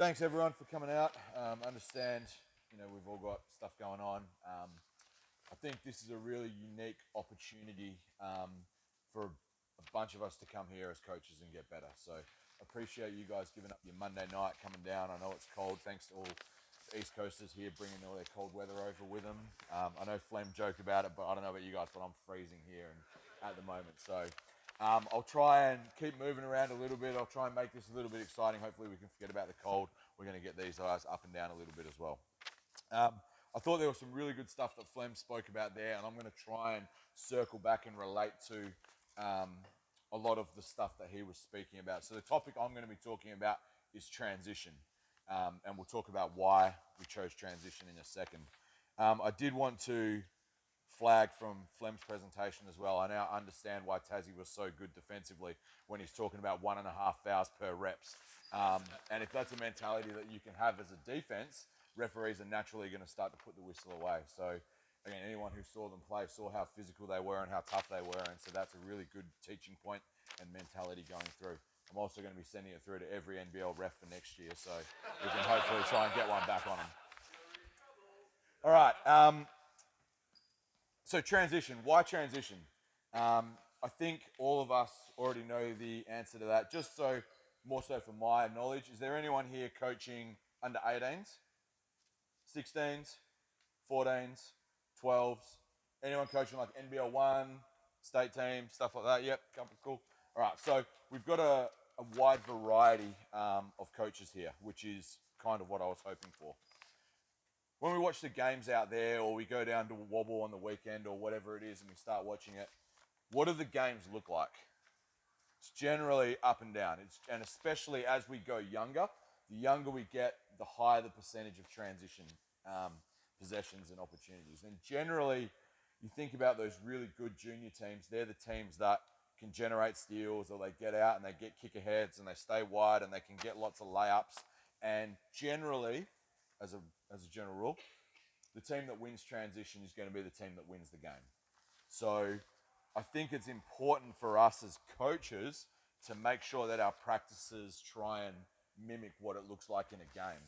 Thanks everyone for coming out. Understand, we've all got stuff going on. I think this is a really unique opportunity for a bunch of us to come here as coaches and get better. So appreciate you guys giving up your Monday night coming down. I know it's cold. Thanks to all the East Coasters here bringing all their cold weather over with them. I know Flem joked about it, but I don't know about you guys, but I'm freezing here at the moment. So I'll try and keep moving around a little bit. I'll try and make this a little bit exciting. Hopefully we can forget about the cold. We're going to get these guys up and down a little bit as well. I thought there was some really good stuff that Flem spoke about there, and I'm going to try and circle back and relate to a lot of the stuff that he was speaking about. So the topic I'm going to be talking about is transition, and we'll talk about why we chose transition in a second. I did want to flag from Flem's presentation as well. I now understand why Tassie was so good defensively when he's talking about 1.5 fouls per reps. And if that's a mentality that you can have as a defense, referees are naturally going to start to put the whistle away. So again, anyone who saw them play saw how physical they were and how tough they were. And so that's a really good teaching point and mentality going through. I'm also going to be sending it through to every NBL ref for next year. So we can hopefully try and get one back on them. All right. So transition, why transition? I think all of us already know the answer to that. Just so, more so for my knowledge, is there anyone here coaching under 18s, 16s, 14s, 12s? Anyone coaching like NBL 1, state team, stuff like that? Yep, couple, cool. All right, so we've got a wide variety of coaches here, which is kind of what I was hoping for. When we watch the games out there, or we go down to a wobble on the weekend or whatever it is and we start watching it, what do the games look like? It's generally up and down. And especially as we go younger, the younger we get, the higher the percentage of transition possessions and opportunities. And generally, you think about those really good junior teams, they're the teams that can generate steals, or they get out and they get kick aheads and they stay wide and they can get lots of layups. And generally, as a general rule, the team that wins transition is going to be the team that wins the game. So I think it's important for us as coaches to make sure that our practices try and mimic what it looks like in a game.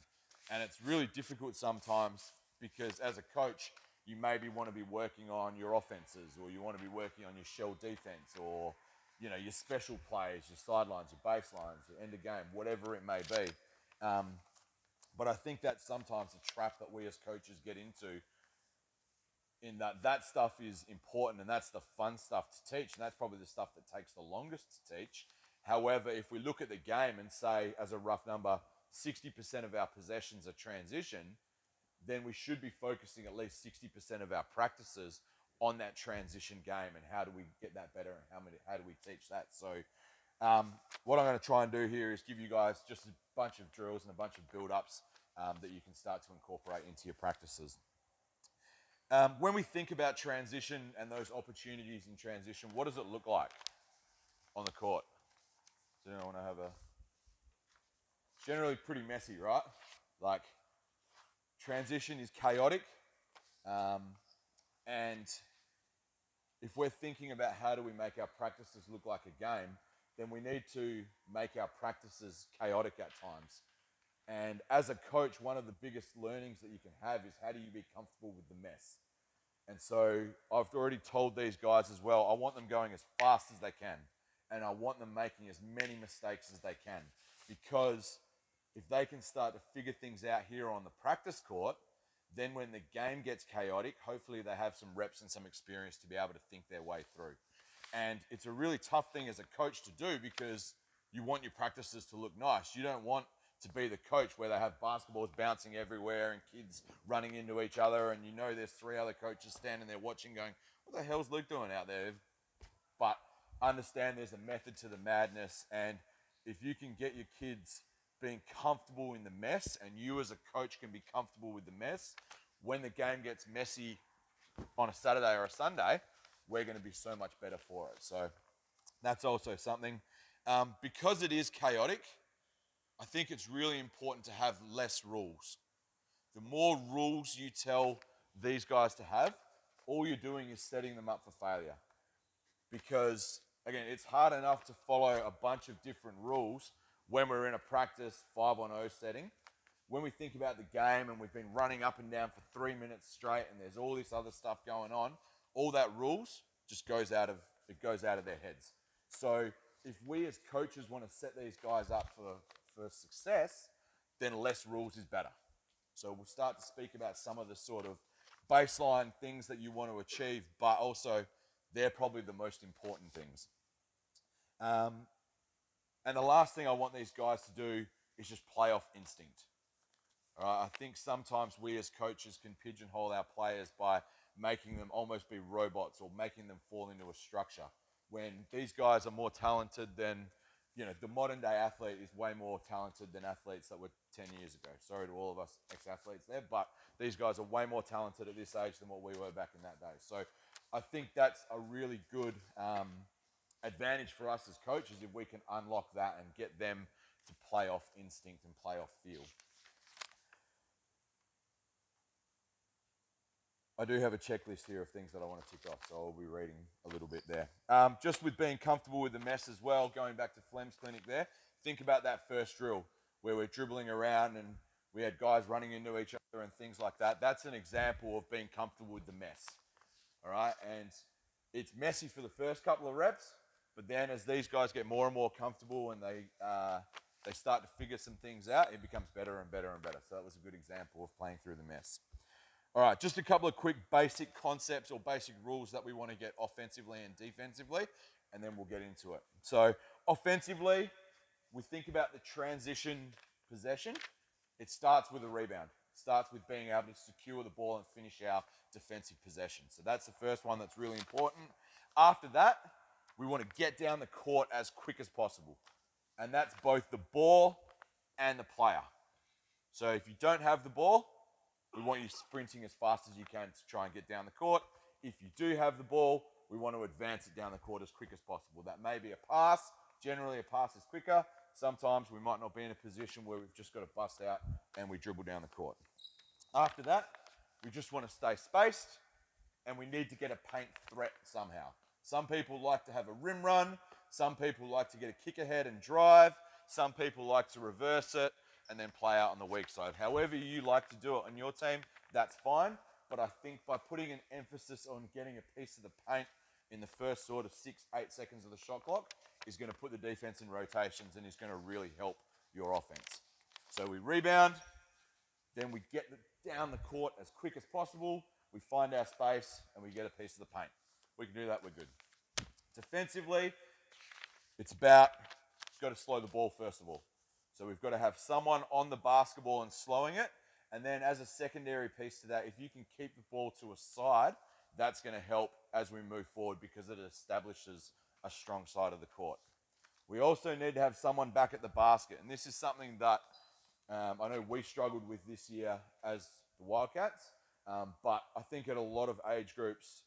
And it's really difficult sometimes because as a coach, you maybe want to be working on your offenses, or you want to be working on your shell defense, or your special plays, your sidelines, your baselines, your end of game, whatever it may be. But I think that's sometimes a trap that we as coaches get into, in that stuff is important and that's the fun stuff to teach, and that's probably the stuff that takes the longest to teach. However, if we look at the game and say, as a rough number, 60% of our possessions are transition, then we should be focusing at least 60% of our practices on that transition game and how do we get that better and how do we teach that. So what I'm going to try and do here is give you guys just a bunch of drills and a bunch of build-ups that you can start to incorporate into your practices. When we think about transition and those opportunities in transition, what does it look like on the court? So I want to have it's generally pretty messy, right? Like, transition is chaotic, and if we're thinking about how do we make our practices look like a game, then we need to make our practices chaotic at times. And as a coach, one of the biggest learnings that you can have is how do you be comfortable with the mess? And so I've already told these guys as well, I want them going as fast as they can. And I want them making as many mistakes as they can. Because if they can start to figure things out here on the practice court, then when the game gets chaotic, hopefully they have some reps and some experience to be able to think their way through. And it's a really tough thing as a coach to do because you want your practices to look nice. You don't want to be the coach where they have basketballs bouncing everywhere and kids running into each other, and there's 3 other coaches standing there watching going, what the hell's Luke doing out there? But understand there's a method to the madness, and if you can get your kids being comfortable in the mess, and you as a coach can be comfortable with the mess, when the game gets messy on a Saturday or a Sunday, we're going to be so much better for it. So that's also something. Because it is chaotic, I think it's really important to have less rules. The more rules you tell these guys to have, all you're doing is setting them up for failure. Because, again, it's hard enough to follow a bunch of different rules when we're in a practice 5-on-0 setting, when we think about the game and we've been running up and down for 3 minutes straight and there's all this other stuff going on, all that rules just goes out of their heads. So if we as coaches want to set these guys up for success, then less rules is better. So we'll start to speak about some of the sort of baseline things that you want to achieve, but also they're probably the most important things. And the last thing I want these guys to do is just play off instinct. All right, I think sometimes we as coaches can pigeonhole our players by making them almost be robots or making them fall into a structure, when these guys are more talented than, the modern day athlete is way more talented than athletes that were 10 years ago. Sorry to all of us ex-athletes there, but these guys are way more talented at this age than what we were back in that day. So I think that's a really good advantage for us as coaches if we can unlock that and get them to play off instinct and play off feel. I do have a checklist here of things that I want to tick off, so I'll be reading a little bit there. Just with being comfortable with the mess as well, going back to Flem's clinic there, think about that first drill where we're dribbling around and we had guys running into each other and things like that. That's an example of being comfortable with the mess, all right? And it's messy for the first couple of reps, but then as these guys get more and more comfortable and they start to figure some things out, it becomes better and better and better. So that was a good example of playing through the mess. All right, just a couple of quick basic concepts or basic rules that we want to get offensively and defensively, and then we'll get into it. So offensively, we think about the transition possession. It starts with a rebound. It starts with being able to secure the ball and finish our defensive possession. So that's the first one that's really important. After that, we want to get down the court as quick as possible. And that's both the ball and the player. So if you don't have the ball, we want you sprinting as fast as you can to try and get down the court. If you do have the ball, we want to advance it down the court as quick as possible. That may be a pass. Generally, a pass is quicker. Sometimes we might not be in a position where we've just got to bust out and we dribble down the court. After that, we just want to stay spaced and we need to get a paint threat somehow. Some people like to have a rim run. Some people like to get a kick ahead and drive. Some people like to reverse it and then play out on the weak side. However you like to do it on your team, that's fine. But I think by putting an emphasis on getting a piece of the paint in the first sort of 6-8 seconds of the shot clock is going to put the defense in rotations and is going to really help your offense. So we rebound, then we get down the court as quick as possible, we find our space, and we get a piece of the paint. We can do that, we're good. Defensively, it's got to slow the ball first of all. So we've got to have someone on the basketball and slowing it. And then as a secondary piece to that, if you can keep the ball to a side, that's going to help as we move forward because it establishes a strong side of the court. We also need to have someone back at the basket. And this is something that I know we struggled with this year as the Wildcats. But I think at a lot of age groups,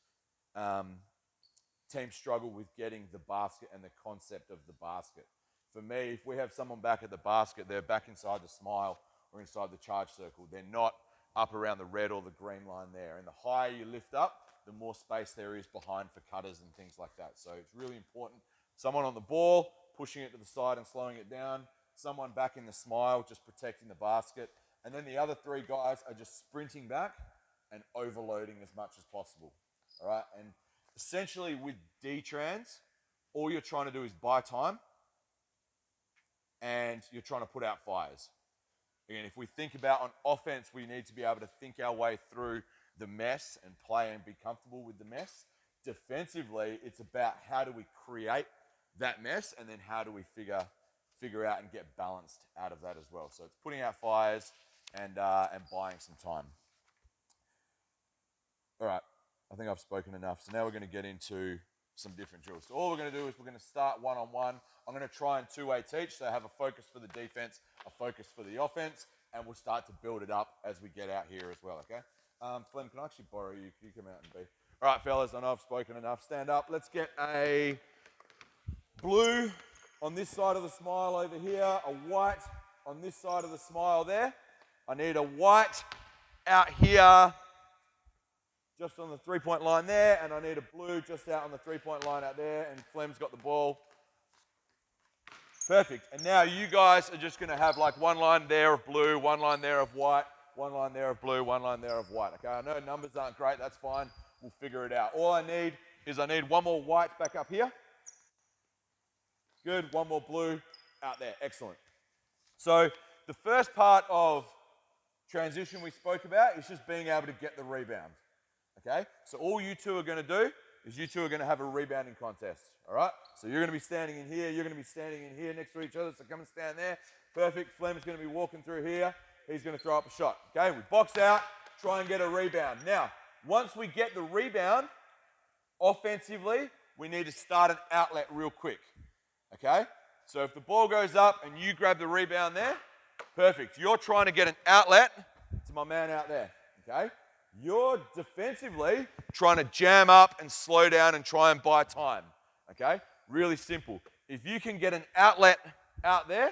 teams struggle with getting the basket and the concept of the basket. For me, if we have someone back at the basket, they're back inside the smile or inside the charge circle. They're not up around the red or the green line there. And the higher you lift up, the more space there is behind for cutters and things like that. So it's really important. Someone on the ball, pushing it to the side and slowing it down. Someone back in the smile, just protecting the basket. And then the other three guys are just sprinting back and overloading as much as possible. All right? And essentially with D-trans, all you're trying to do is buy time and you're trying to put out fires. Again, if we think about on offense, we need to be able to think our way through the mess and play and be comfortable with the mess. Defensively, it's about how do we create that mess and then how do we figure out and get balanced out of that as well. So it's putting out fires and buying some time. All right, I think I've spoken enough. So now we're going to get into some different drills. So all we're going to do is we're going to start one-on-one. I'm going to try and two-way teach, so have a focus for the defense, a focus for the offense, and we'll start to build it up as we get out here as well, okay? Flem, can I actually borrow you? Can you come out and be? All right, fellas, I know I've spoken enough. Stand up. Let's get a blue on this side of the smile over here, a white on this side of the smile there. I need a white out here just on the three-point line there, and I need a blue just out on the three-point line out there, and Flem's got the ball. Perfect. And now you guys are just going to have like one line there of blue, one line there of white, one line there of blue, one line there of white. Okay, I know numbers aren't great. That's fine. We'll figure it out. All I need is one more white back up here. Good. One more blue out there. Excellent. So the first part of transition we spoke about is just being able to get the rebound. Okay? So all you two are going to do is you two are going to have a rebounding contest. All right? So you're going to be standing in here. You're going to be standing in here next to each other. So come and stand there. Perfect. Flem's going to be walking through here. He's going to throw up a shot. Okay? We box out. Try and get a rebound. Now, once we get the rebound, offensively, we need to start an outlet real quick. Okay? So if the ball goes up and you grab the rebound there, perfect. You're trying to get an outlet to my man out there. Okay? You're defensively trying to jam up and slow down and try and buy time. Okay? Really simple. If you can get an outlet out there,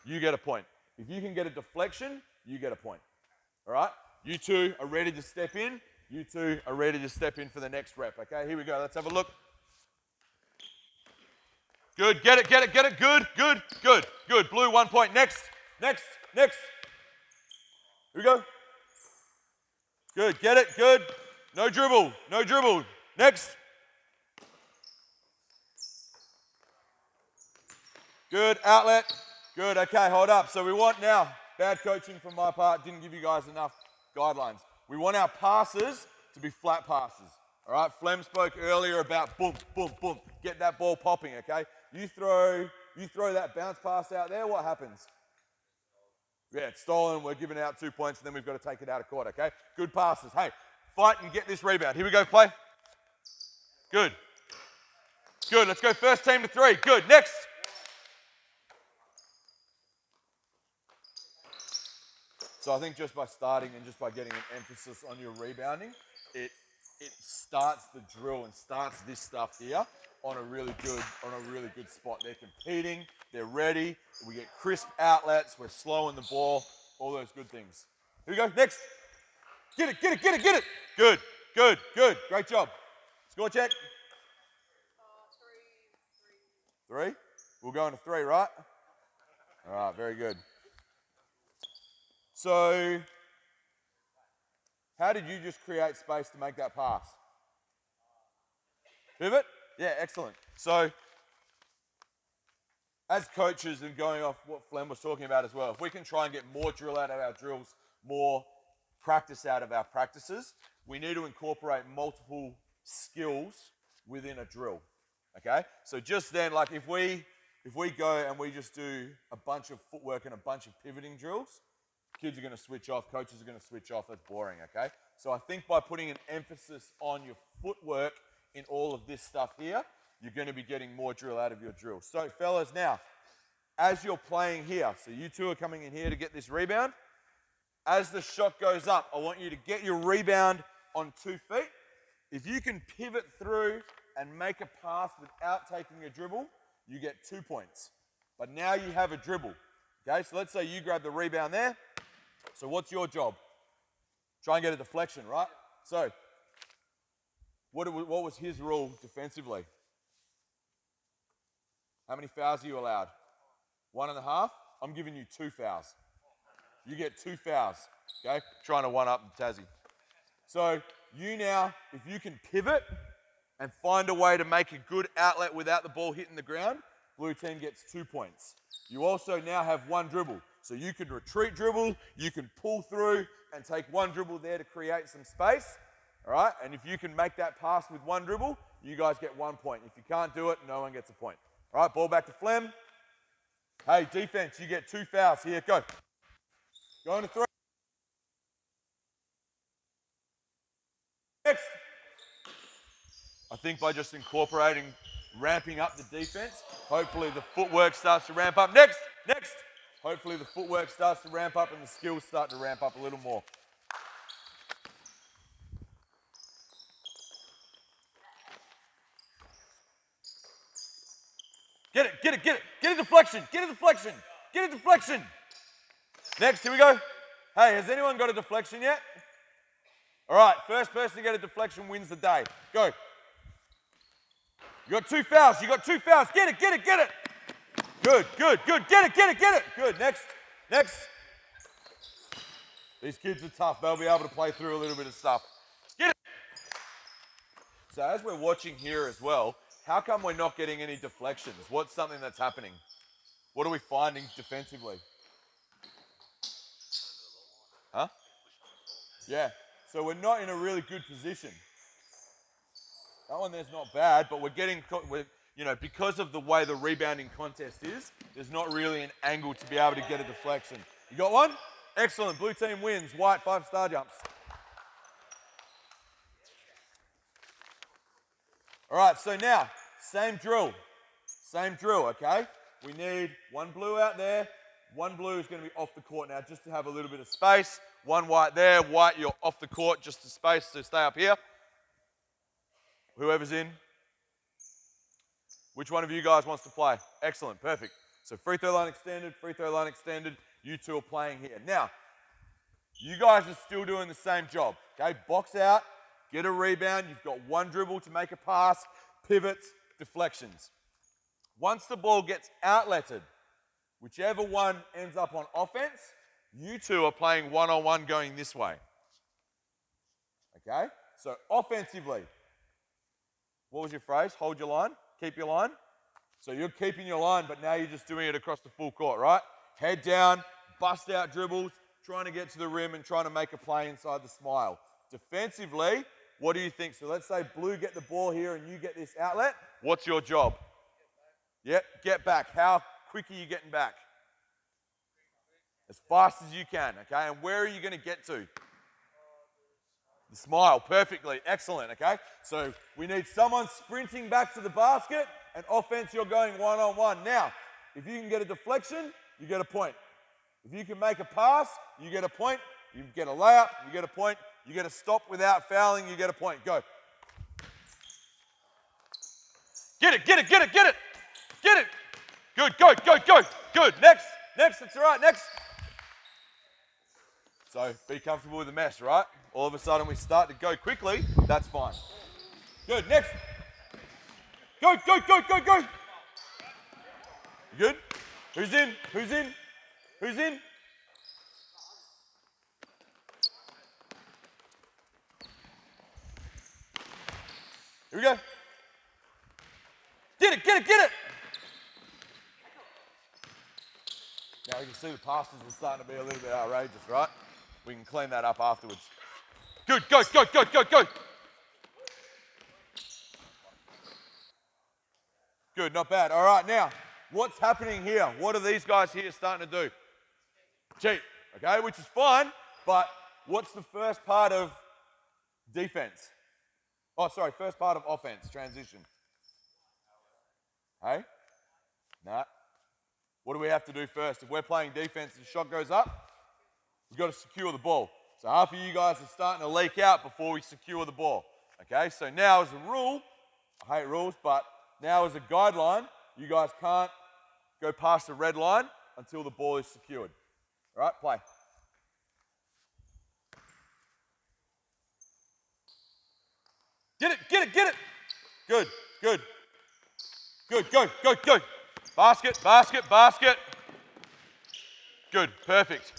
you get a point. If you can get a deflection, you get a point. All right? You two are ready to step in. You two are ready to step in for the next rep. Okay? Here we go. Let's have a look. Good. Get it, get it, get it. Good, good, good, good. Blue, 1 point. Next, next, next. Here we go. Good. Get it. Good. No dribble. No dribble. Next. Good. Outlet. Good. Okay, hold up. So we want now, bad coaching from my part, didn't give you guys enough guidelines. We want our passes to be flat passes. All right? Flem spoke earlier about boom, boom, boom. Get that ball popping, okay? You throw that bounce pass out there, what happens? Yeah, it's stolen. We're giving out 2 points, and then we've got to take it out of court, okay? Good passes. Hey, fight and get this rebound. Here we go, play. Good. Good. Let's go first team to 3. Good. Next. So I think just by starting and just by getting an emphasis on your rebounding, it starts the drill and starts this stuff here on a really good spot. They're competing, they're ready, we get crisp outlets, we're slowing the ball, all those good things. Here we go, next. Get it, get it, get it, get it. Good, good, good. Great job. Score check. 3. 3? We'll go into 3, right? All right, very good. So, how did you just create space to make that pass? Pivot? Yeah, excellent. So, as coaches and going off what Flem was talking about as well, if we can try and get more drill out of our drills, more practice out of our practices, we need to incorporate multiple skills within a drill, okay? So just then, like if we go and we just do a bunch of footwork and a bunch of pivoting drills, kids are going to switch off, coaches are going to switch off, that's boring, okay? So I think by putting an emphasis on your footwork in all of this stuff here, you're going to be getting more drill out of your drill. So fellas, now, as you're playing here, so you two are coming in here to get this rebound, as the shot goes up, I want you to get your rebound on 2 feet. If you can pivot through and make a pass without taking a dribble, you get 2 points. But now you have a dribble, okay? So let's say you grab the rebound there. So what's your job? Try and get a deflection, right? So what was his rule defensively? How many fouls are you allowed? 1.5? I'm giving you 2 fouls. You get 2 fouls, okay? Trying to one-up Tassie. So you now, if you can pivot and find a way to make a good outlet without the ball hitting the ground, blue team gets 2 points. You also now have 1 dribble. So you can retreat dribble, you can pull through and take 1 dribble there to create some space, all right? And if you can make that pass with 1 dribble, you guys get 1 point. If you can't do it, no one gets a point. All right, ball back to Flem. Hey, defense, you get 2 fouls. Here, go. Go into 3. Next. I think by just incorporating, ramping up the defense, hopefully the footwork starts to ramp up. Next, next. Hopefully the footwork starts to ramp up and the skills start to ramp up a little more. Get it, get it, get it. Get a deflection, get a deflection, get a deflection. Next, here we go. Hey, has anyone got a deflection yet? All right, first person to get a deflection wins the day. Go. You got 2 fouls, you got 2 fouls. Get it, get it, get it. Good, good, good. Get it, get it, get it. Good, next, next. These kids are tough. They'll be able to play through a little bit of stuff. Get it. So as we're watching here as well, how come we're not getting any deflections? What's something that's happening? What are we finding defensively? Huh? Yeah. So we're not in a really good position. That one there's not bad, but because of the way the rebounding contest is, there's not really an angle to be able to get a deflection. You got one? Excellent. Blue team wins. White 5-star jumps. All right, so now, same drill, okay? We need one blue out there. One blue is going to be off the court now just to have a little bit of space. One white there. White, you're off the court just to space, so stay up here. Whoever's in. Which one of you guys wants to play? Excellent, perfect. So free throw line extended, free throw line extended. You two are playing here. Now, you guys are still doing the same job, okay? Box out, get a rebound. You've got one dribble to make a pass, pivots, deflections. Once the ball gets outletted, whichever one ends up on offense, you two are playing one-on-one going this way. Okay? So offensively, what was your phrase? Hold your line, keep your line. So you're keeping your line, but now you're just doing it across the full court, right? Head down, bust out dribbles, trying to get to the rim and trying to make a play inside the smile. Defensively, what do you think? So let's say blue get the ball here and you get this outlet. What's your job? Yep, get back. How quick are you getting back? As fast as you can, okay? And where are you going to get to? The smile, perfectly, excellent, okay? So we need someone sprinting back to the basket, and offense, you're going one-on-one. Now, if you can get a deflection, you get a point. If you can make a pass, you get a point. You get a layup, you get a point. You get a stop without fouling, you get a point. Go. Get it, get it, get it, get it. Get it. Good, go, go, go. Good, next, next, that's all right, next. So be comfortable with the mess, right? All of a sudden we start to go quickly, that's fine. Good, next. Go, go, go, go, go. You good? Who's in? Who's in? Who's in? Here we go. Get it, get it, get it. Now you can see the passes are starting to be a little bit outrageous, right? We can clean that up afterwards. Good, go, go, go, go, go. Good, not bad. All right, now, what's happening here? What are these guys here starting to do? Cheat, okay, which is fine, but what's the first part of defense? Oh, sorry, first part of offense, transition. Hey? Nah. What do we have to do first? If we're playing defense and the shot goes up, we've got to secure the ball. So half of you guys are starting to leak out before we secure the ball. Okay, so now as a rule, I hate rules, but now as a guideline, you guys can't go past the red line until the ball is secured. All right, play. Get it, get it, get it. Good, good. Good, go, go, go. Basket, basket, basket. Good, perfect.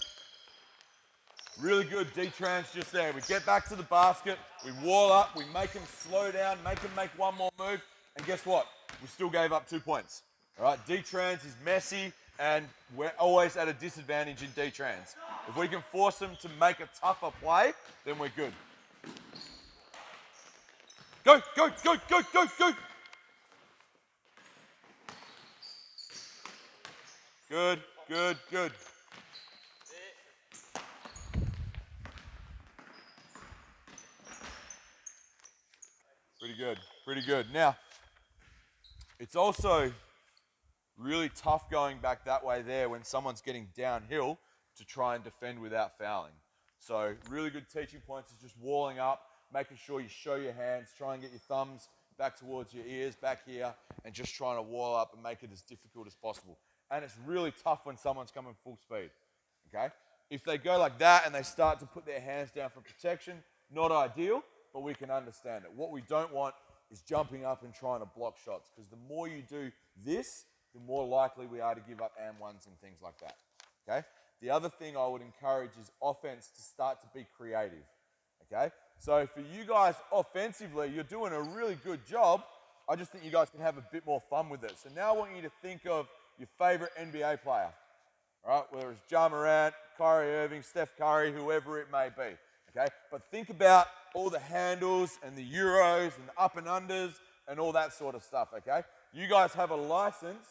Really good D-trans just there. We get back to the basket, we wall up, we make them slow down, make them make one more move, and guess what? We still gave up 2 points. All right, D-trans is messy, and we're always at a disadvantage in D-trans. If we can force them to make a tougher play, then we're good. Go, go, go, go, go, go. Good, good, good. Pretty good, pretty good. Now, it's also really tough going back that way there when someone's getting downhill to try and defend without fouling. So really good teaching points is just walling up, making sure you show your hands, try and get your thumbs back towards your ears, back here, and just trying to wall up and make it as difficult as possible. And it's really tough when someone's coming full speed, okay? If they go like that and they start to put their hands down for protection, not ideal, but we can understand it. What we don't want is jumping up and trying to block shots, because the more you do this, the more likely we are to give up and ones and things like that. Okay? The other thing I would encourage is offense to start to be creative. Okay? So for you guys offensively, you're doing a really good job. I just think you guys can have a bit more fun with it. So now I want you to think of your favorite NBA player. All right? Whether it's Ja Morant, Kyrie Irving, Steph Curry, whoever it may be. Okay? But think about all the handles and the euros and the up and unders and all that sort of stuff. Okay? You guys have a license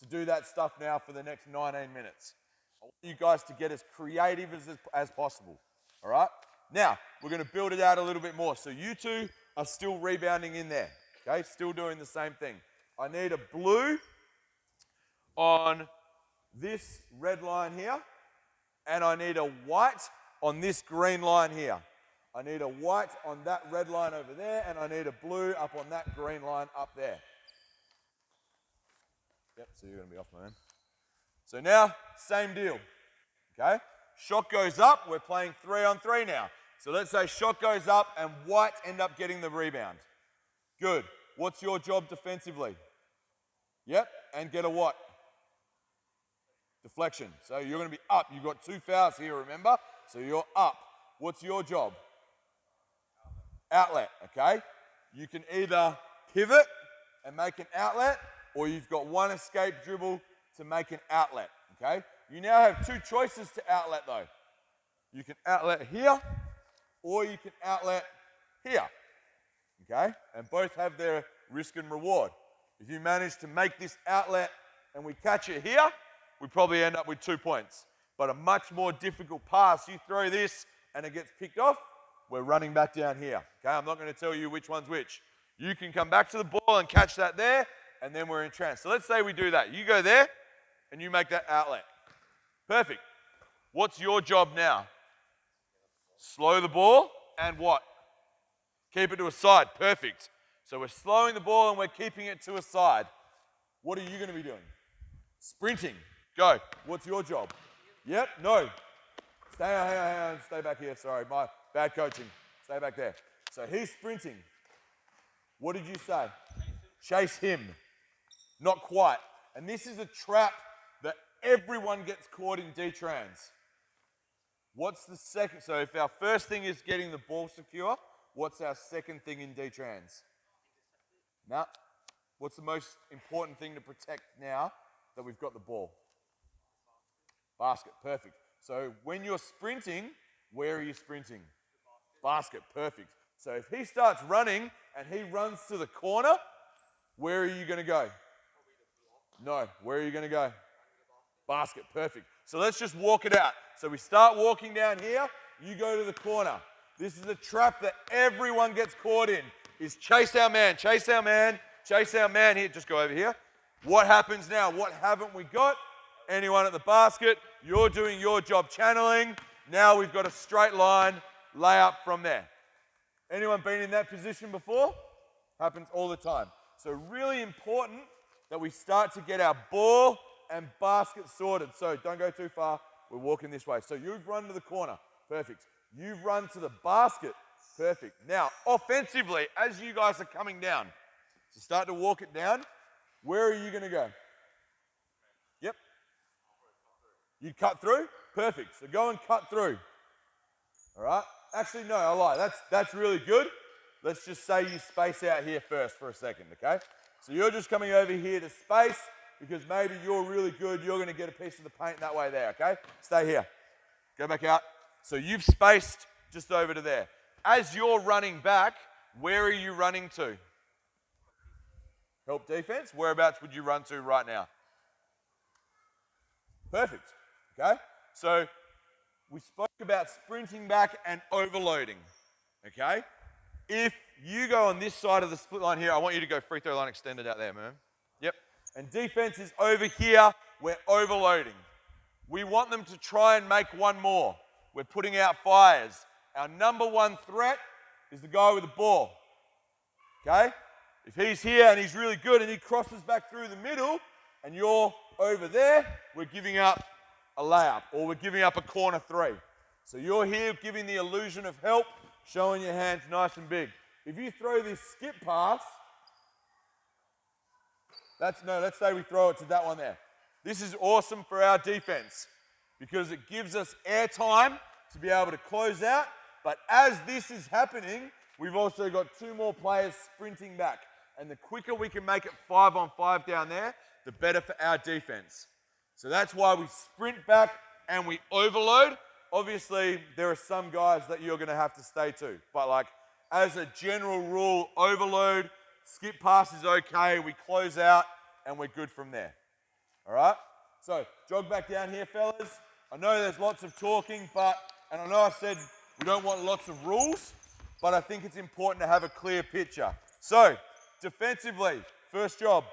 to do that stuff now for the next 19 minutes. I want you guys to get as creative as possible. All right? Now, we're going to build it out a little bit more. So you two are still rebounding in there. Okay? Still doing the same thing. I need a blue on this red line here. And I need a white on this green line here. I need a white on that red line over there. And I need a blue up on that green line up there. Yep, so you're going to be off, man. So now, same deal. Okay? Shot goes up. We're playing 3-on-3 now. So let's say shot goes up and white end up getting the rebound. Good. What's your job defensively? Yep, and get a what? Deflection. So you're going to be up. You've got 2 fouls here, remember? So you're up. What's your job? Outlet, okay? You can either pivot and make an outlet, or you've got one escape dribble to make an outlet, okay? You now have 2 choices to outlet though. You can outlet here, or you can outlet here, okay? And both have their risk and reward. If you manage to make this outlet and we catch it here, we probably end up with 2 points. But a much more difficult pass, you throw this and it gets picked off, we're running back down here, okay? I'm not going to tell you which one's which. You can come back to the ball and catch that there, and then we're in trance. So let's say we do that. You go there, and you make that outlet. Perfect. What's your job now? Slow the ball, and what? Keep it to a side. Perfect. So we're slowing the ball, and we're keeping it to a side. What are you going to be doing? Sprinting. Go. What's your job? Yep. No. Hang on. Stay back here. Sorry, my bad coaching. Stay back there. So he's sprinting. What did you say? Chase him. Not quite. And this is a trap that everyone gets caught in D-trans. What's the second? So if our first thing is getting the ball secure, what's our second thing in D-trans? Now, what's the most important thing to protect now that we've got the ball? Basket. Perfect. So when you're sprinting, where are you sprinting? Basket. Perfect. So if he starts running and he runs to the corner, where are you going to go? No. Where are you going to go? Basket. Perfect. So let's just walk it out. So we start walking down here. You go to the corner. This is a trap that everyone gets caught in, is chase our man, chase our man, chase our man. Here, just go over here. What happens now? What haven't we got? Anyone at the basket? You're doing your job channeling. Now we've got a straight line layup from there. Anyone been in that position before? Happens all the time. So really important that we start to get our ball and basket sorted. So don't go too far. We're walking this way. So you've run to the corner. Perfect. You've run to the basket. Perfect. Now, offensively, as you guys are coming down, so start to walk it down. Where are you going to go? Yep. You cut through? Perfect. So go and cut through. All right. Actually, no, I lie. That's really good. Let's just say you space out here first for a second, okay? So you're just coming over here to space because maybe you're really good. You're going to get a piece of the paint that way there, okay? Stay here. Go back out. So you've spaced just over to there. As you're running back, where are you running to? Help defense. Whereabouts would you run to right now? Perfect, okay? So we spoke about sprinting back and overloading, okay? If you go on this side of the split line here, I want you to go free throw line extended out there, man. Yep. And defense is over here. We're overloading. We want them to try and make one more. We're putting out fires. Our number one threat is the guy with the ball, okay? If he's here and he's really good and he crosses back through the middle and you're over there, we're giving up a layup or we're giving up a corner three. So you're here giving the illusion of help, showing your hands nice and big. If you throw this skip pass, Let's say we throw it to that one there. This is awesome for our defense because it gives us air time to be able to close out. But as this is happening, we've also got 2 more players sprinting back. And the quicker we can make it 5-on-5 down there, the better for our defense. So that's why we sprint back and we overload. Obviously, there are some guys that you're going to have to stay to. But like, as a general rule, overload, skip pass is okay, we close out, and we're good from there. All right? So, jog back down here, fellas. I know there's lots of talking, and I know I said we don't want lots of rules, but I think it's important to have a clear picture. So, defensively, first job.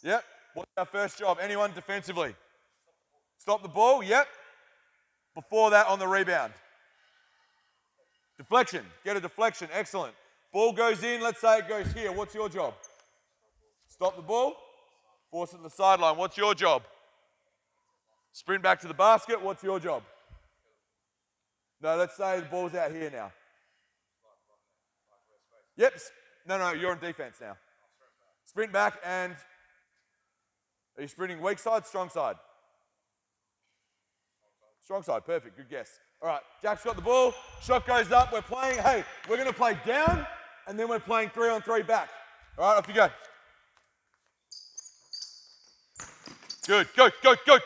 Yep. What's our first job? Anyone defensively? Stop the ball. Yep. Before that, on the rebound. Deflection. Get a deflection. Excellent. Ball goes in. Let's say it goes here. What's your job? Stop the ball. Force it to the sideline. What's your job? Sprint back to the basket. What's your job? No, let's say the ball's out here now. Yep. No, you're on defense now. Sprint back and... Are you sprinting weak side, strong side? Strong side, perfect, good guess. All right, Jack's got the ball, shot goes up, we're playing, hey, we're going to play down, and then we're playing 3-on-3 back. All right, off you go. Good, go. Good, go,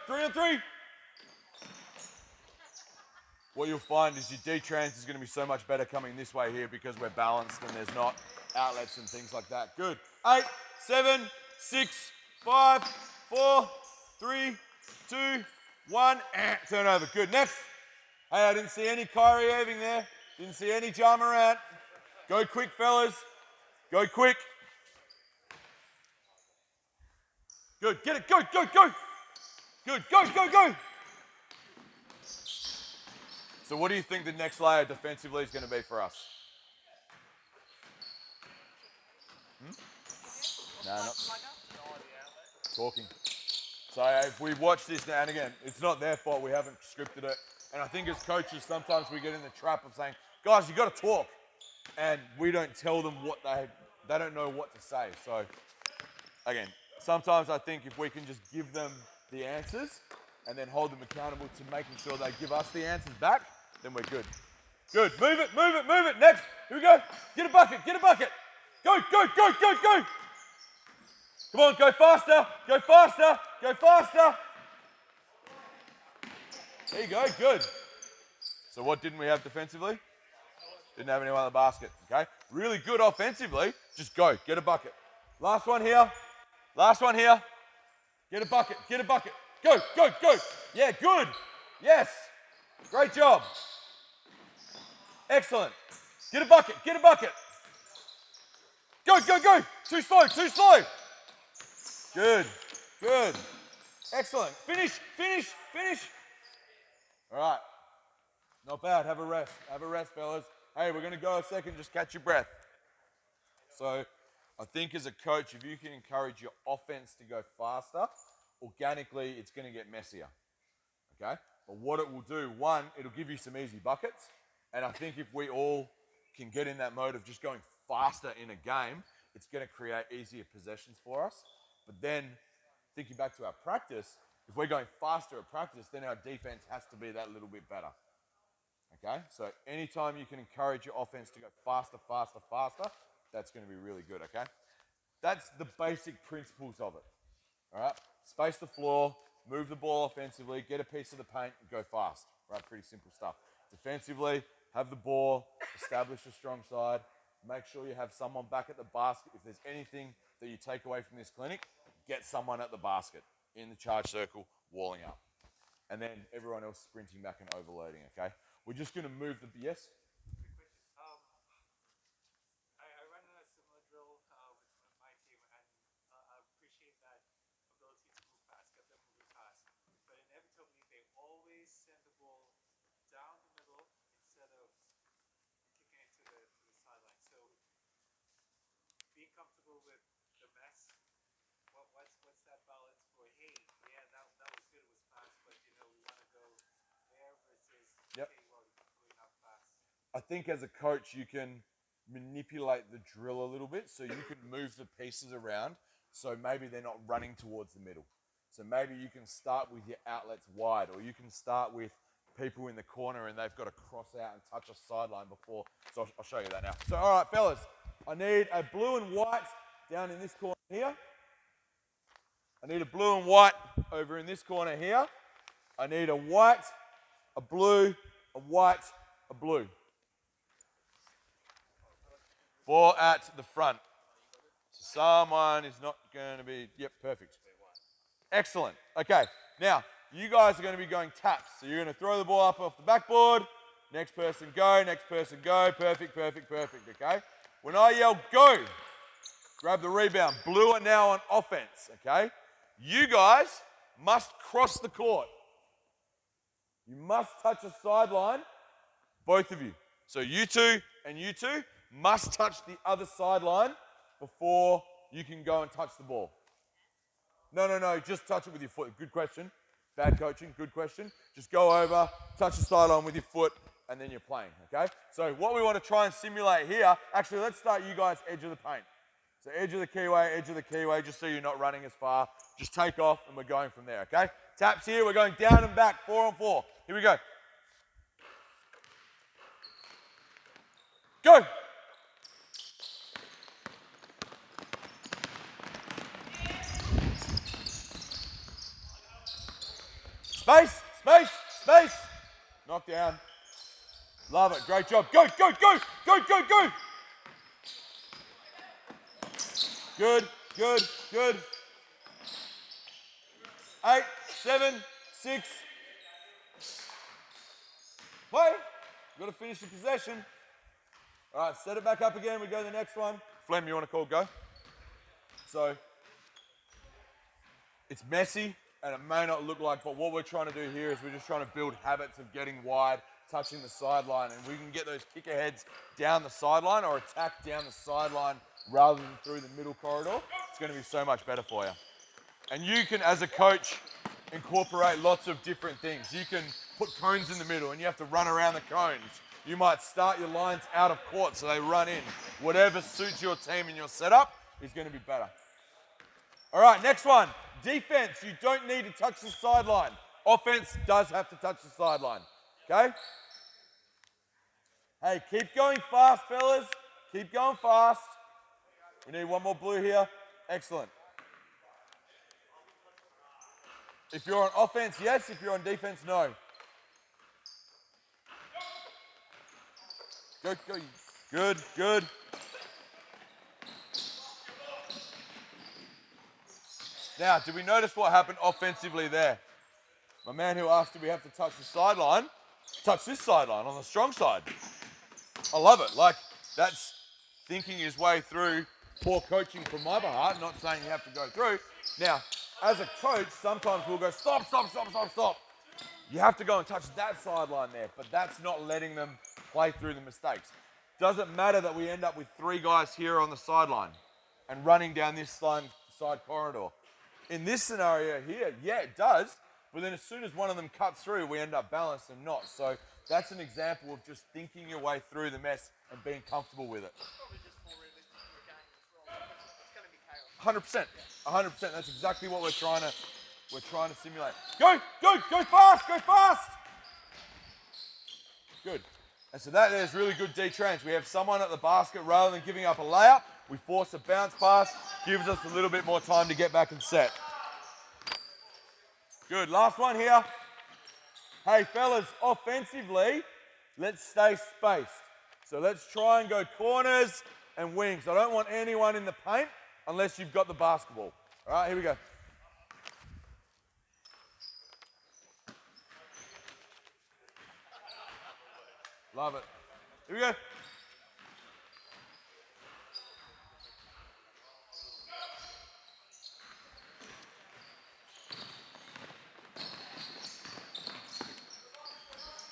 3-on-3. What you'll find is your D-trans is going to be so much better coming this way here because we're balanced and there's not outlets and things like that. Good. 8, 7, 6, 5, 4, 3, 2, 1, turnover. Good. Next. Hey, I didn't see any Kyrie Irving there. Didn't see any Ja Morant. Go quick, fellas. Go quick. Good. Get it. Go. Good. Go. So what do you think the next layer defensively is going to be for us? No, not talking. So if we watch this now, and again, it's not their fault, we haven't scripted it. And I think as coaches, sometimes we get in the trap of saying, guys, you got to talk. And we don't tell them what they don't know what to say. So again, sometimes I think if we can just give them the answers and then hold them accountable to making sure they give us the answers back, then we're good. Good. Move it. Next. Here we go. Get a bucket. Go. Come on, go faster. There you go. Good. So what didn't we have defensively? Didn't have anyone on the basket. Okay. Really good offensively. Just go. Get a bucket. Last one here. Get a bucket. Go. Yeah, good. Yes. Great job. Excellent. Get a bucket. Go. Too slow. Good. Excellent. Finish. All right. Not bad. Have a rest, fellas. Hey, we're going to go a second. Just catch your breath. So I think as a coach, if you can encourage your offense to go faster, organically it's going to get messier. Okay? But what it will do, one, it'll give you some easy buckets. And I think if we all can get in that mode of just going faster in a game, it's going to create easier possessions for us. But then, thinking back to our practice, if we're going faster at practice, then our defense has to be that little bit better. Okay? So anytime you can encourage your offense to go faster, that's going to be really good, okay? That's the basic principles of it. All right? Space the floor, move the ball offensively, get a piece of the paint, and go fast. Right? Pretty simple stuff. Defensively, have the ball, establish a strong side, make sure you have someone back at the basket. If there's anything that you take away from this clinic, get someone at the basket, in the charge circle, walling up. And then everyone else sprinting back and overloading, okay? We're just going to move the... Yes? I ran a similar drill with my team, and I appreciate that ability to move fast, get them moving fast. But inevitably, they always send the ball down the middle instead of kicking it to the sideline. So being comfortable with the mess, what's that balance for, hey, yeah, that was good, it was fast, but we want to go there versus, yep. okay, well, going up fast. I I think as a coach, you can manipulate the drill a little bit, so you can move the pieces around, so maybe they're not running towards the middle. So maybe you can start with your outlets wide, or you can start with people in the corner and they've got to cross out and touch a sideline before. So I'll show you that now. So all right, fellas, I need a blue and white down in this corner here. I need a blue and white over in this corner here. I need a white, a blue, a white, a blue. Ball at the front. So someone is not going to be, yep, perfect. Excellent. Okay, now you guys are going to be going taps. So you're going to throw the ball up off the backboard. Next person go, next person go. Perfect, perfect, perfect, okay? When I yell go, grab the rebound. Blue are now on offense, okay? You guys must cross the court. You must touch a sideline, both of you. So you two and you two must touch the other sideline before you can go and touch the ball. No, just touch it with your foot. Good question. Bad coaching, good question. Just go over, touch the sideline with your foot, and then you're playing, okay? So what we want to try and simulate here, actually let's start you guys edge of the paint. So edge of the keyway, just so you're not running as far. Just take off and we're going from there, okay? Taps here, we're going down and back, 4 on 4. Here we go. Go! Space, space, space. Knock down. Love it, great job. Go, go, go, go, go, go. Good, good, good. 8, 7, 6. Play. You've got to finish the possession. All right, set it back up again. We go to the next one. Flem, you want to call go? So, it's messy and it may not look like, but what we're trying to do here is we're just trying to build habits of getting wide, touching the sideline, and we can get those kicker heads down the sideline or attack down the sideline rather than through the middle corridor. It's going to be so much better for you. And you can, as a coach, incorporate lots of different things. You can put cones in the middle and you have to run around the cones. You might start your lines out of court so they run in. Whatever suits your team and your setup is going to be better. All right, next one. Defense, you don't need to touch the sideline. Offense does have to touch the sideline, okay? Hey, keep going fast, fellas. Keep going fast. We need one more blue here. Excellent. If you're on offense, yes. If you're on defense, no. Go, go. Good, good. Now, did we notice what happened offensively there? My man who asked do we have to touch the sideline, touch this sideline on the strong side. I love it. Like, that's thinking his way through poor coaching from my behalf, not saying you have to go through. Now, as a coach, sometimes we'll go, stop, stop, stop, stop, stop. You have to go and touch that sideline there, but that's not letting them play through the mistakes. Doesn't matter that we end up with 3 guys here on the sideline and running down this side corridor. In this scenario here, yeah, it does, but then as soon as one of them cuts through, we end up balanced and not. So that's an example of just thinking your way through the mess and being comfortable with it. 100%, 100%. That's exactly what we're trying to simulate. Go, go, go fast, go fast. Good. And so that there's really good D-trans. We have someone at the basket rather than giving up a layup. We force a bounce pass, gives us a little bit more time to get back and set. Good, last one here. Hey fellas, offensively, let's stay spaced. So let's try and go corners and wings. I don't want anyone in the paint unless you've got the basketball. All right, here we go. Love it. Here we go.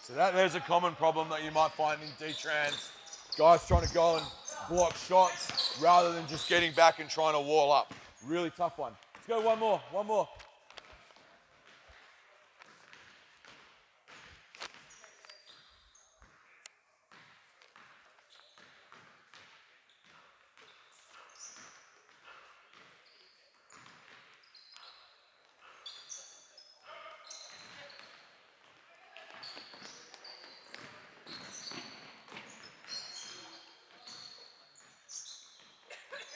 So there's a common problem that you might find in D-trans. Guys trying to go and block shots rather than just getting back and trying to wall up. Really tough one. Let's go one more, one more.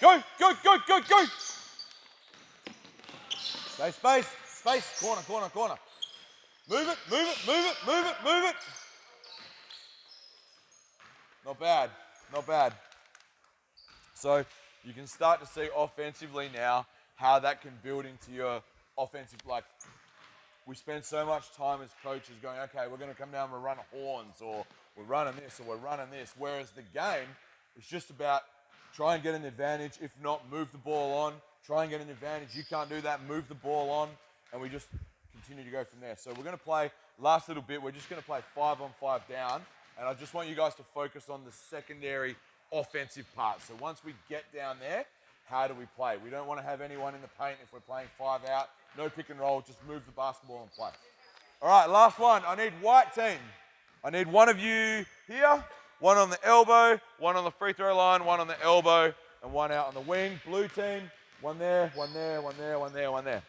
Go, go, go, go, go. Stay space, space, corner, corner, corner. Move it, move it, move it, move it, move it. Not bad, not bad. So you can start to see offensively now how that can build into your offensive, like we spend so much time as coaches going, okay, we're going to come down and we're running horns, or we're running this, or we're running this. Whereas the game is just about try and get an advantage. If not, move the ball on. Try and get an advantage. You can't do that, move the ball on. And we just continue to go from there. So we're going to play, last little bit, we're just going to play 5-on-5 down. And I just want you guys to focus on the secondary offensive part. So once we get down there, how do we play? We don't want to have anyone in the paint if we're playing 5 out. No pick and roll, just move the basketball and play. All right, last one. I need white team. I need one of you here, one on the elbow, one on the free throw line, one on the elbow, and one out on the wing. Blue team, one there, one there, one there, one there, one there.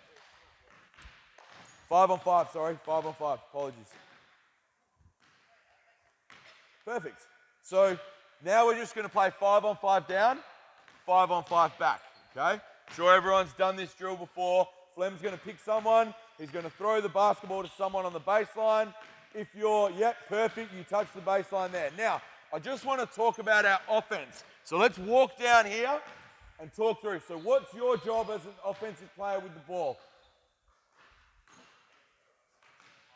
5-on-5, sorry, 5-on-5, apologies. Perfect. So now we're just going to play 5-on-5 down, 5-on-5 back, okay? Sure everyone's done this drill before. Flem's going to pick someone. He's going to throw the basketball to someone on the baseline. If you're, yep, perfect, you touch the baseline there. Now, I just want to talk about our offense. So let's walk down here and talk through. So what's your job as an offensive player with the ball?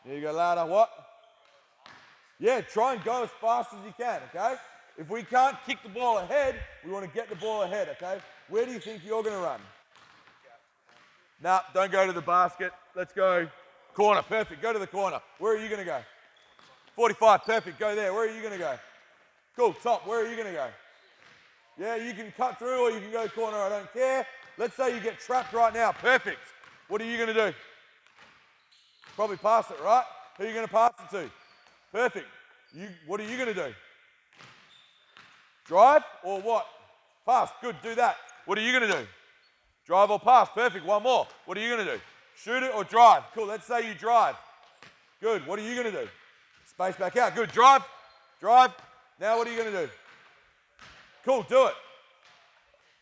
There you go, louder. What? Yeah, try and go as fast as you can, okay? If we can't kick the ball ahead, we want to get the ball ahead, okay? Where do you think you're going to run? Nah, don't go to the basket. Let's go corner. Perfect. Go to the corner. Where are you going to go? 45. Perfect. Go there. Where are you going to go? Cool. Top. Where are you going to go? Yeah, you can cut through or you can go corner. I don't care. Let's say you get trapped right now. Perfect. What are you going to do? Probably pass it, right? Who are you going to pass it to? Perfect. What are you going to do? Drive or what? Pass. Good. Do that. What are you going to do? Drive or pass. Perfect. One more. What are you going to do? Shoot it or drive. Cool. Let's say you drive. Good. What are you going to do? Space back out. Good. Drive. Drive. Now what are you going to do? Cool. Do it.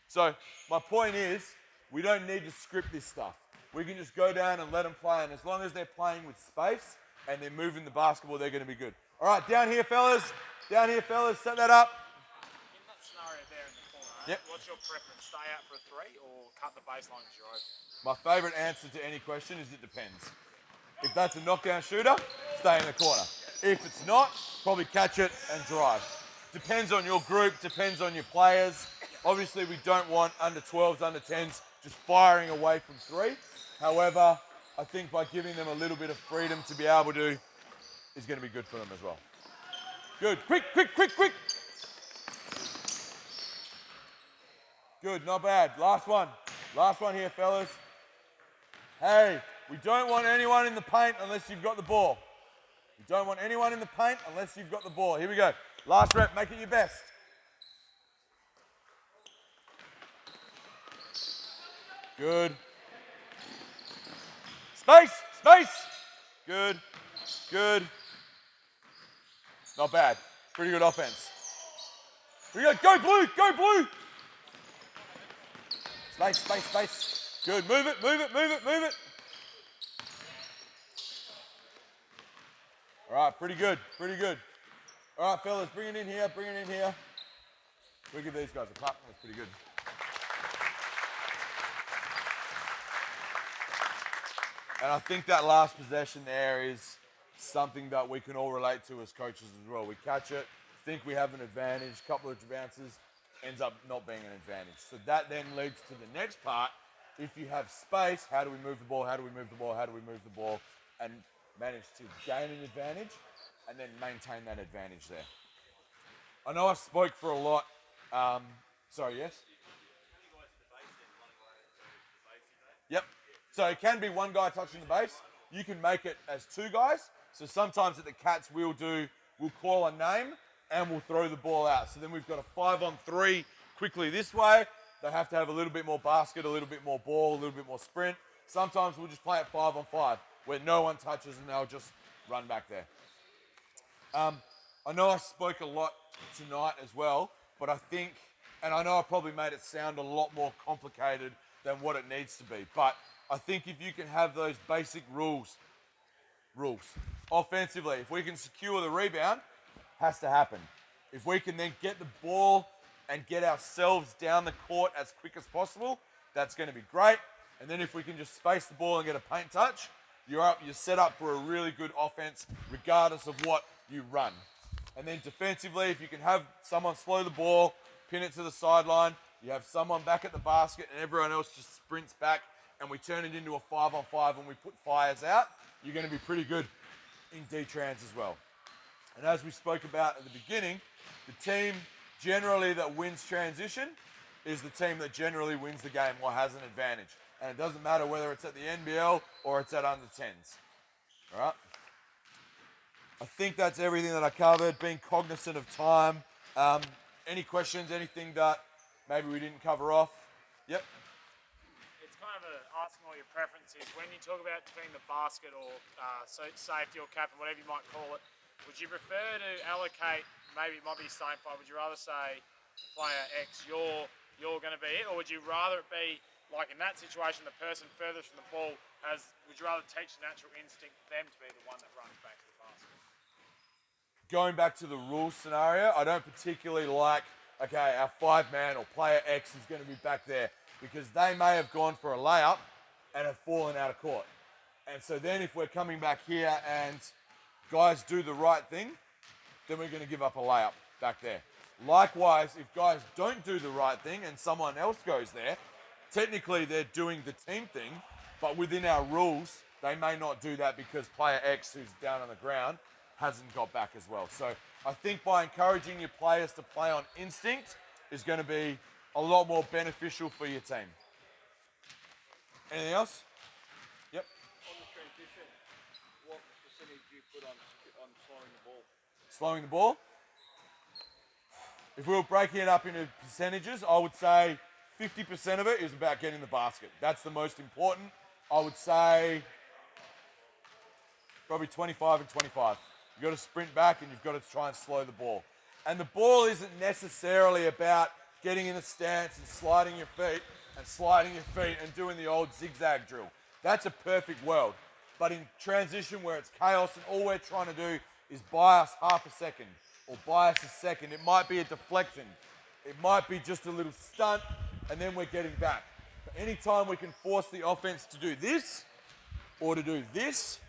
So my point is we don't need to script this stuff. We can just go down and let them play. And as long as they're playing with space and they're moving the basketball, they're going to be good. All right. Down here, fellas. Down here, fellas. Set that up. In that scenario there in the corner, yep. What's your preference? Stay out for a 3 or cut the baseline as you're open? My favourite answer to any question is it depends. If that's a knockdown shooter, stay in the corner. If it's not, probably catch it and drive. Depends on your group, depends on your players. Obviously, we don't want under 12s, under 10s just firing away from 3. However, I think by giving them a little bit of freedom to be able to is going to be good for them as well. Good. Quick, quick, quick, quick. Good, not bad. Last one. Last one here, fellas. Hey, we don't want anyone in the paint unless you've got the ball. We don't want anyone in the paint unless you've got the ball. Here we go. Last rep, make it your best. Good. Space, space. Good, good. Not bad. Pretty good offense. Here we go. Go blue, go blue. Space, space, space. Good. Move it, move it, move it, move it. All right, pretty good, pretty good. All right, fellas, bring it in here, bring it in here. We'll give these guys a clap. That's pretty good. And I think that last possession there is something that we can all relate to as coaches as well. We catch it, think we have an advantage, couple of bounces, ends up not being an advantage. So that then leads to the next part. If you have space, how do we move the ball? How do we move the ball? How do we move the ball? And manage to gain an advantage and then maintain that advantage there. I know I spoke for a lot. Sorry, yes? Yep. So it can be one guy touching the base. You can make it as 2 guys. So sometimes at the Cats we'll call a name and we'll throw the ball out. So then we've got a 5-on-3 quickly this way. They have to have a little bit more basket, a little bit more ball, a little bit more sprint. Sometimes we'll just play it 5-on-5 where no one touches and they'll just run back there. I know I spoke a lot tonight as well, but I think And I know I probably made it sound a lot more complicated than what it needs to be. But I think if you can have those basic rules, offensively, if we can secure the rebound, has to happen. If we can then get the ball and get ourselves down the court as quick as possible, that's going to be great. And then if we can just space the ball and get a paint touch, you're set up for a really good offense regardless of what you run. And then defensively, if you can have someone slow the ball, pin it to the sideline, you have someone back at the basket and everyone else just sprints back and we turn it into a 5-on-5 and we put fires out, you're going to be pretty good in D-trans as well. And as we spoke about at the beginning, the team generally that wins transition is the team that generally wins the game or has an advantage. And it doesn't matter whether it's at the NBL or it's at under 10s. All right? I think that's everything that I covered, being cognizant of time. Any questions, anything that maybe we didn't cover off? Yep. It's kind of asking all your preferences. When you talk about between the basket or safety or cap and whatever you might call it, would you prefer to allocate, maybe it might be same fight, would you rather say player X, you're going to be it, or would you rather it be like in that situation, the person furthest from the ball would you rather teach the natural instinct for them to be the one that runs back to the basket? Going back to the rules scenario, I don't particularly like, okay, our 5-man or player X is going to be back there because they may have gone for a layup and have fallen out of court. And so then if we're coming back here and guys do the right thing, then we're going to give up a layup back there. Likewise, if guys don't do the right thing and someone else goes there, technically they're doing the team thing, but within our rules, they may not do that because player X, who's down on the ground, hasn't got back as well. So I think by encouraging your players to play on instinct is going to be a lot more beneficial for your team. Anything else? Yep. On the transition, what percentage do you put on slowing the ball? Slowing the ball? If we were breaking it up into percentages, I would say 50% of it is about getting the basket. That's the most important. I would say probably 25 and 25. You've got to sprint back and you've got to try and slow the ball. And the ball isn't necessarily about getting in a stance and sliding your feet and doing the old zigzag drill. That's a perfect world. But in transition where it's chaos and all we're trying to do is buy us half a second or buy us a second, it might be a deflection. It might be just a little stunt and then we're getting back. But anytime we can force the offense to do this or to do this,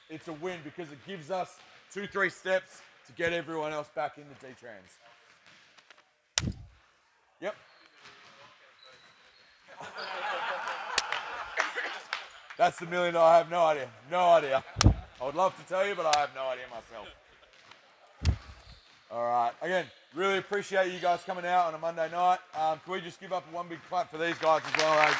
it's a win because it gives us 2-3 steps to get everyone else back into D-trans. Yep. That's the $1 million. I have no idea. No idea. I would love to tell you, but I have no idea myself. All right. Again, really appreciate you guys coming out on a Monday night. Can we just give up one big clap for these guys as well, eh?